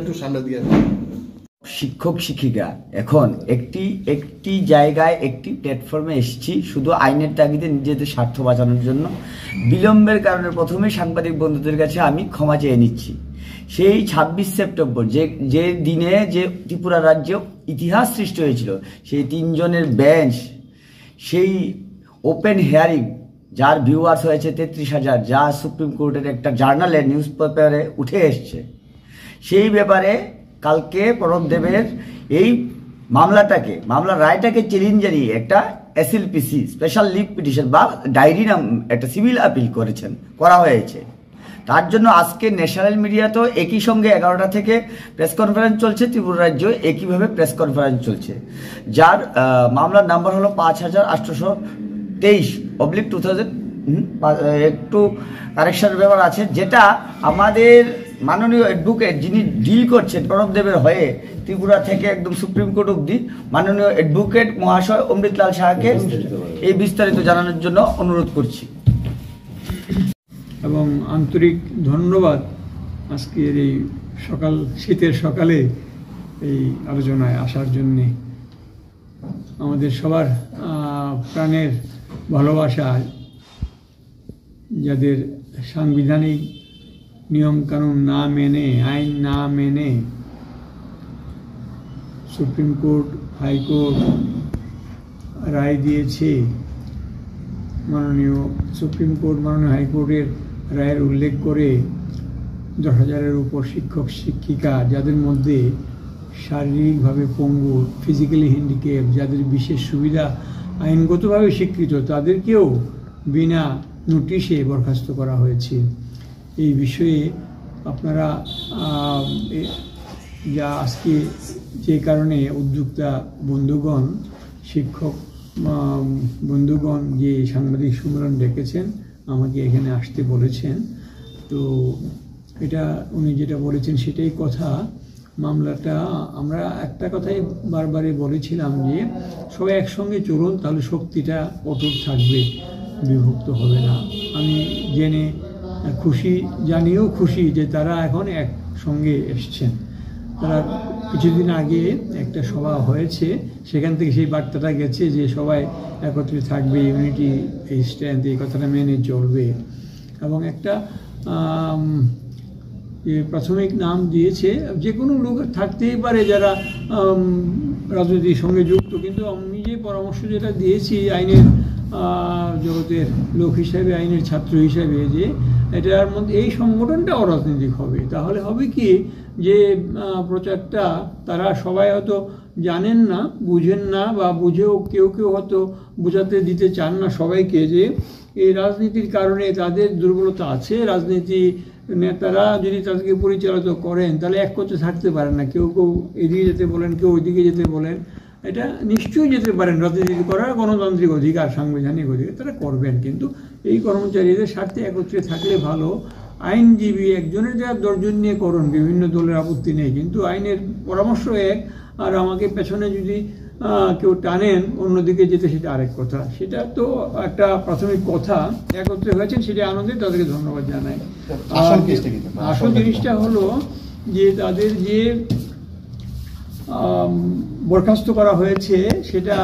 একটু সামনে দিয়ে। শিক্ষক শিক্ষিকা এখন একটি জায়গায় একটি প্ল্যাটফর্মে এসেছি শুধু আইনের তাগিদে নিজেদের স্বার্থ বাঁচানোর জন্য। বিলম্বের কারণে প্রথমে সাংবাদিক বন্ধুদের কাছে আমি ক্ষমা চেয়ে নিচ্ছি। সেই 26 সেপ্টেম্বর যে দিনে যে ত্রিপুরা রাজ্যে ইতিহাস সৃষ্টি হয়েছিল, সেই 3 জনের বেঞ্চ, সেই ওপেন হিয়ারিং যার ভিউয়ার্স হয়েছে 33,000, যা সুপ্রিম কোর্টের একটা জার্নালে নিউজ পেপারে উঠে এসছে, সেই ব্যাপারে কালকে প্রণব দেবের এই মামলার রায়টাকে চ্যালেঞ্জ জানিয়ে একটা SLPC স্পেশাল লিভ পিটিশন বা ডায়েরি নাম একটা সিভিল আপিল করা হয়েছে। তার জন্য আজকে ন্যাশনাল মিডিয়াতেও একই সঙ্গে 11টা থেকে প্রেস কনফারেন্স চলছে, ত্রিপুরা রাজ্য একইভাবে প্রেস কনফারেন্স চলছে, যার মামলার নাম্বার হলো 5823/2000। একটু কারেকশনের ব্যাপার আছে, যেটা আমাদের মাননীয় অ্যাডভোকেট যিনি ডিল করছেন প্রণব দেবের হয়ে ত্রিপুরা থেকে একদম সুপ্রিম কোর্ট অবধি, মাননীয় অ্যাডভোকেট মহাশয় অমৃতলাল সাহাকে এই বিস্তারিত জানানোর জন্য অনুরোধ করছি। এবং আন্তরিক ধন্যবাদ আজকের এই শীতের সকালে এই আলোচনায় আসার জন্যে। আমাদের সবার প্রাণের ভালোবাসা, যাদের সাংবিধানিক নিয়মকানুন না মেনে, আইন না মেনে সুপ্রিম কোর্ট, হাইকোর্ট রায় দিয়েছে, মাননীয় সুপ্রিম কোর্ট মাননীয় হাইকোর্টের রায়ের উল্লেখ করে 10,000-এর উপর শিক্ষক শিক্ষিকা, যাদের মধ্যে শারীরিকভাবে পঙ্গু, ফিজিক্যালি হ্যান্ডিক্যাপ, যাদের বিশেষ সুবিধা আইনগতভাবে স্বীকৃত, তাদেরকেও বিনা নোটিশে বরখাস্ত করা হয়েছে। এই বিষয়ে আপনারা যা আজকে যে কারণে উদ্যোক্তা বন্ধুগণ, শিক্ষক বন্ধুগণ যে সাংবাদিক সম্মেলন ডেকেছেন, আমাকে এখানে আসতে বলেছেন, তো এটা উনি যেটা বলেছেন সেটাই কথা। মামলাটা আমরা একটা কথাই বারবারই বলেছিলাম যে সবাই একসঙ্গে চলুন, তাহলে শক্তিটা অটুট থাকবে, বিভক্ত হবে না। আমি জেনে খুশি, জানিয়েও খুশি যে তারা এখন একসঙ্গে এসছেন। তারা কিছুদিন আগে একটা সভা হয়েছে, সেখান থেকে সেই বার্তাটা গেছে যে সবাই একত্রে থাকবে, ইউনিটি, এই স্ট্রেংথ, এই কথাটা মেনে চলবে। এবং একটা প্রাথমিক নাম দিয়েছে, যে কোনো লোক থাকতেই পারে যারা রাজনীতির সঙ্গে যুক্ত, কিন্তু আমি যে পরামর্শ যেটা দিয়েছি আইনের জগতের লোক হিসাবে, আইনের ছাত্র হিসাবে, যে এটার মধ্যে এই সংগঠনটা অরাজনৈতিক হবে। তাহলে হবে কি যে প্রচারটা তারা সবাই হয়তো জানেন না, বুঝেন না, বা বুঝেও কেউ হয়তো বোঝাতে দিতে চান না সবাইকে যে এই রাজনীতির কারণে তাদের দুর্বলতা আছে। রাজনীতি নেতারা যদি তাদেরকে পরিচালিত করেন তাহলে এক করতে থাকতে পারেন না, কেউ এদিকে যেতে বলেন, কেউ ওইদিকে যেতে বলেন। এটা নিশ্চয়ই যেতে পারেন, রাজনীতি করার গণতান্ত্রিক অধিকার, সাংবিধানিক অধিকার, তারা করবেন, কিন্তু এই কর্মচারীদের স্বার্থে একত্রে থাকলে ভালো। আইনজীবী একজনের জায়গায় 10 জন নিয়ে করুন, বিভিন্ন দলের আপত্তি নেই, কিন্তু আইনের পরামর্শ এক, আর আমাকে পেছনে যদি কেউ টানেন অন্যদিকে যেতে, সেটা আরেক কথা। সেটা তো একটা প্রাথমিক কথা, একত্রে হয়েছেন, সেটা আনন্দে তাদেরকে ধন্যবাদ জানাই। আসল জিনিসটা হলো যে তাদের যে বরখাস্ত করা হয়েছে সেটা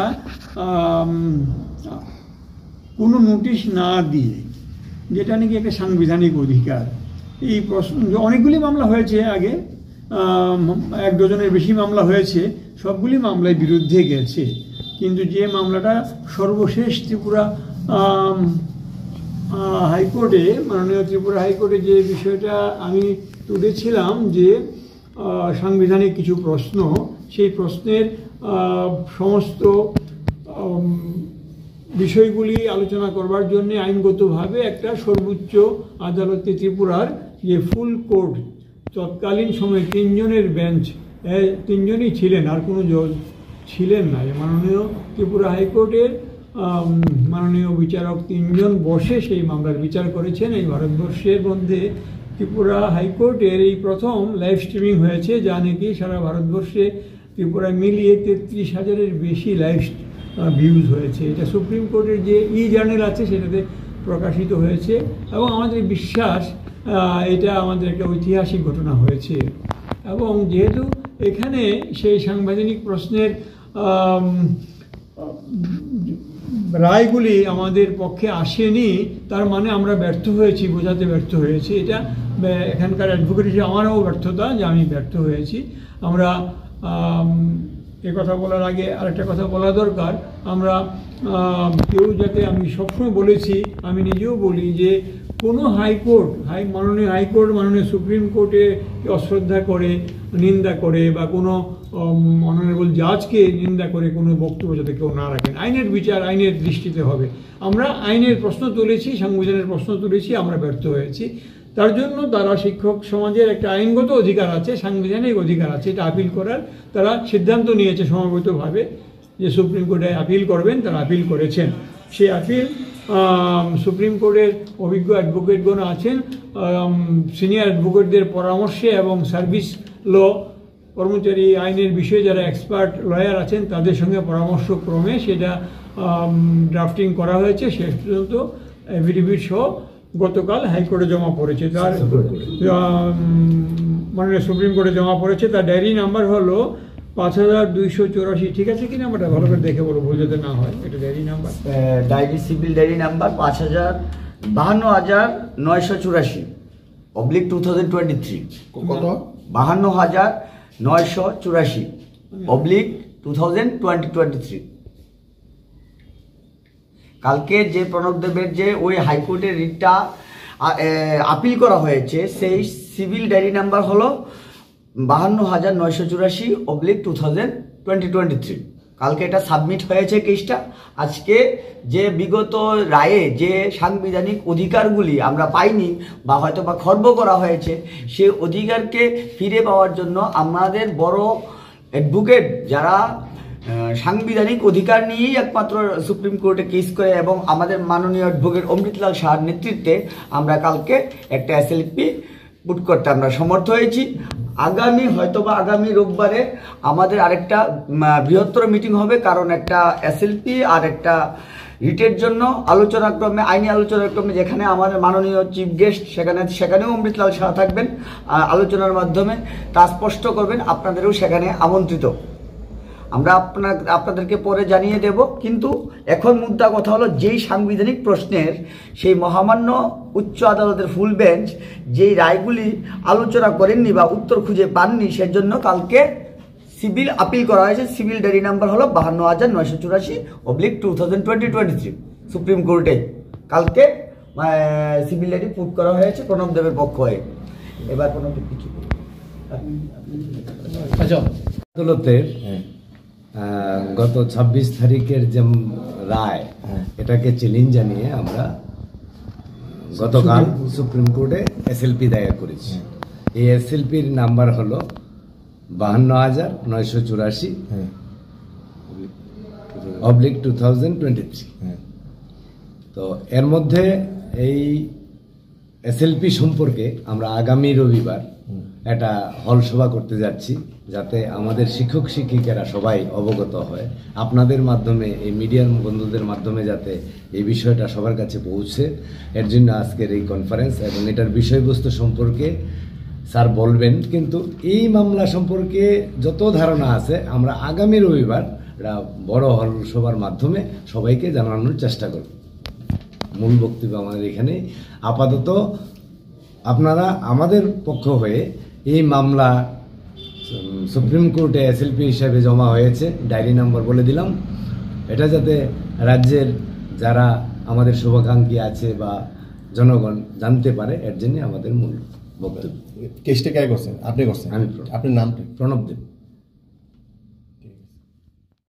কোনো নোটিশ না দিয়ে, যেটা নাকি একটা সাংবিধানিক অধিকার। এই প্রশ্ন, অনেকগুলি মামলা হয়েছে আগে, 1 ডজনের বেশি মামলা হয়েছে, সবগুলি মামলায় বিরুদ্ধে গেছে, কিন্তু যে মামলাটা সর্বশেষ ত্রিপুরা হাইকোর্টে, মাননীয় ত্রিপুরা হাইকোর্টে যে বিষয়টা আমি তুলেছিলাম যে সাংবিধানিক কিছু প্রশ্ন, সেই প্রশ্নের সমস্ত বিষয়গুলি আলোচনা করবার জন্য আইনগতভাবে একটা সর্বোচ্চ আদালতে ত্রিপুরার যে ফুল কোর্ট, তৎকালীন সময়ে 3 জনের বেঞ্চ, 3 জনই ছিলেন, আর কোনো জজ ছিলেন না। মাননীয় ত্রিপুরা হাইকোর্টের মাননীয় বিচারক 3 জন বসে সেই মামলার বিচার করেছেন। এই ভারতবর্ষের মধ্যে ত্রিপুরা হাইকোর্টের এই প্রথম লাইভ স্ট্রিমিং হয়েছে, যা নাকি সারা ভারতবর্ষে ত্রিপুরা মিলিয়ে 33,000-এর বেশি লাইভ ভিউজ হয়েছে। এটা সুপ্রিম কোর্টের যে জার্নাল আছে সেটাতে প্রকাশিত হয়েছে, এবং আমাদের বিশ্বাস এটা আমাদের একটা ঐতিহাসিক ঘটনা হয়েছে। এবং যেহেতু এখানে সেই সাংবিধানিক প্রশ্নের রায়গুলি আমাদের পক্ষে আসেনি, তার মানে আমরা ব্যর্থ হয়েছি, বোঝাতে ব্যর্থ হয়েছি। এটা এখানকার অ্যাডভোকেট হিসেবে আমারও ব্যর্থতা যে আমি ব্যর্থ হয়েছি। আমরা কথা বলার আগে আরেকটা কথা বলা দরকার, আমরা কেউ যাতে, আমি সবসময় বলেছি, আমি নিজেও বলি যে কোনো হাইকোর্ট, মাননীয় হাইকোর্ট, মাননীয় সুপ্রিম কোর্টে অশ্রদ্ধা করে, নিন্দা করে বা কোনো অনারেবল জাজকে নিন্দা করে কোনো বক্তব্য যাতে কেউ না রাখেন। আইনের বিচার আইনের দৃষ্টিতে হবে। আমরা আইনের প্রশ্ন তুলেছি, সংবিধানের প্রশ্ন তুলেছি, আমরা ব্যর্থ হয়েছি। তার জন্য তারা শিক্ষক সমাজের একটা আইনগত অধিকার আছে, সাংবিধানিক অধিকার আছে এটা আপিল করার। তারা সিদ্ধান্ত নিয়েছে সমবেতভাবে যে সুপ্রিম কোর্টে আপিল করবেন, তারা আপিল করেছেন। সেই আপিল সুপ্রিম কোর্টের অভিজ্ঞ অ্যাডভোকেটগণ আছেন, সিনিয়র অ্যাডভোকেটদের পরামর্শে এবং সার্ভিস ল কর্মচারী আইনের বিষয়ে যারা এক্সপার্ট লয়ার আছেন তাদের সঙ্গে পরামর্শক্রমে সেটা ড্রাফটিং করা হয়েছে। শেষ পর্যন্ত এফিডেভিট সহ গতকাল হাইকোর্টে জমা পড়েছে, তার মাননীয় সুপ্রিম কোর্টে জমা পড়েছে। তার ডায়েরি নাম্বার হলো 5284। ঠিক আছে কি নাম্বারটা ভালো করে দেখে বলো, ভুল যাতে না হয়। এটা diary number, diary civil diary number 52,984/2023। কত? 52,984/2023। কালকে যে প্রণব দেবের যে ওই হাইকোর্টের রিটটা আপিল করা হয়েছে, সেই সিভিল ডায়েরি নাম্বার হলো 52,984/2023। কালকে এটা সাবমিট হয়েছে কেসটা। আজকে যে বিগত রায়ে যে সাংবিধানিক অধিকারগুলি আমরা পাইনি বা হয়তো বা খর্ব করা হয়েছে, সেই অধিকারকে ফিরে পাওয়ার জন্য আমাদের বড় অ্যাডভোকেট যারা সাংবিধানিক অধিকার নিয়েই একমাত্র সুপ্রিম কোর্টে কেস করে, এবং আমাদের মাননীয় অ্যাডভোকেট অমৃতলাল শাহর নেতৃত্বে আমরা কালকে একটা এসএলপি পুট করতে আমরা সমর্থ হয়েছি। আগামী রোববারে আমাদের আরেকটা বৃহত্তর মিটিং হবে, কারণ একটা এসএলপি আর একটা রিটের জন্য আলোচনাক্রমে, আইনি আলোচনাক্রমে, যেখানে আমাদের মাননীয় চিফ গেস্ট সেখানেও অমৃতলাল শাহ থাকবেন আলোচনার মাধ্যমে, তা স্পষ্ট করবেন। আপনাদেরও সেখানে আমন্ত্রিত। আমরা আপনাদেরকে পরে জানিয়ে দেব। কিন্তু এখন মুদ্রা কথা হলো, যেই সাংবিধানিক প্রশ্নের সেই মহামান্য উচ্চ আদালতের ফুল বেঞ্চ যেই রায়গুলি আলোচনা করেননি বা উত্তর খুঁজে পাননি, সেজন্য কালকে সিভিল আপিল করা হয়েছে। সিভিল ডায়েরি নাম্বার হলো 52,984/2023 সুপ্রিম কোর্টে কালকে সিভিল ডায়েরি পুট করা হয়েছে প্রণব দেবের পক্ষ হয়ে। এবার প্রণব দেব কিছু আদালতের গত 26 তারিখের যে রায়, এটাকে চ্যালেঞ্জ জানিয়ে আমরা গতকাল সুপ্রিম কোর্টে এসএলপি দায়ের করেছি। এই এসএলপির নাম্বার হলো 52,984/2023। তো এর মধ্যে এই এসএলপি সম্পর্কে আমরা আগামী রবিবার একটা হল সভা করতে যাচ্ছি, যাতে আমাদের শিক্ষক শিক্ষিকারা সবাই অবগত হয়, আপনাদের মাধ্যমে, এই মিডিয়ার বন্ধুদের মাধ্যমে যাতে এই বিষয়টা সবার কাছে পৌঁছে। এর জন্য আজকের এই কনফারেন্স, এবং এটার বিষয়বস্তু সম্পর্কে স্যার বলবেন। কিন্তু এই মামলা সম্পর্কে যত ধারণা আছে আমরা আগামী রবিবার একটা বড় হল সভার মাধ্যমে সবাইকে জানানোর চেষ্টা করব। মূল বক্তব্য আমাদের এখানে। আপাতত আপনারা আমাদের পক্ষ হয়ে এই মামলা সুপ্রিম কোর্টে এসএলপি হিসাবে জমা হয়েছে, ডায়েরি নাম্বার বলে দিলাম, এটা যাতে রাজ্যের যারা আমাদের শুভাকাঙ্ক্ষী আছে বা জনগণ জানতে পারে, এর জন্য আমাদের মূল বক্তব্য। কেসটা কে করছেন? আপনি করছেন? আমি। আপনার নাম? প্রণব দেব।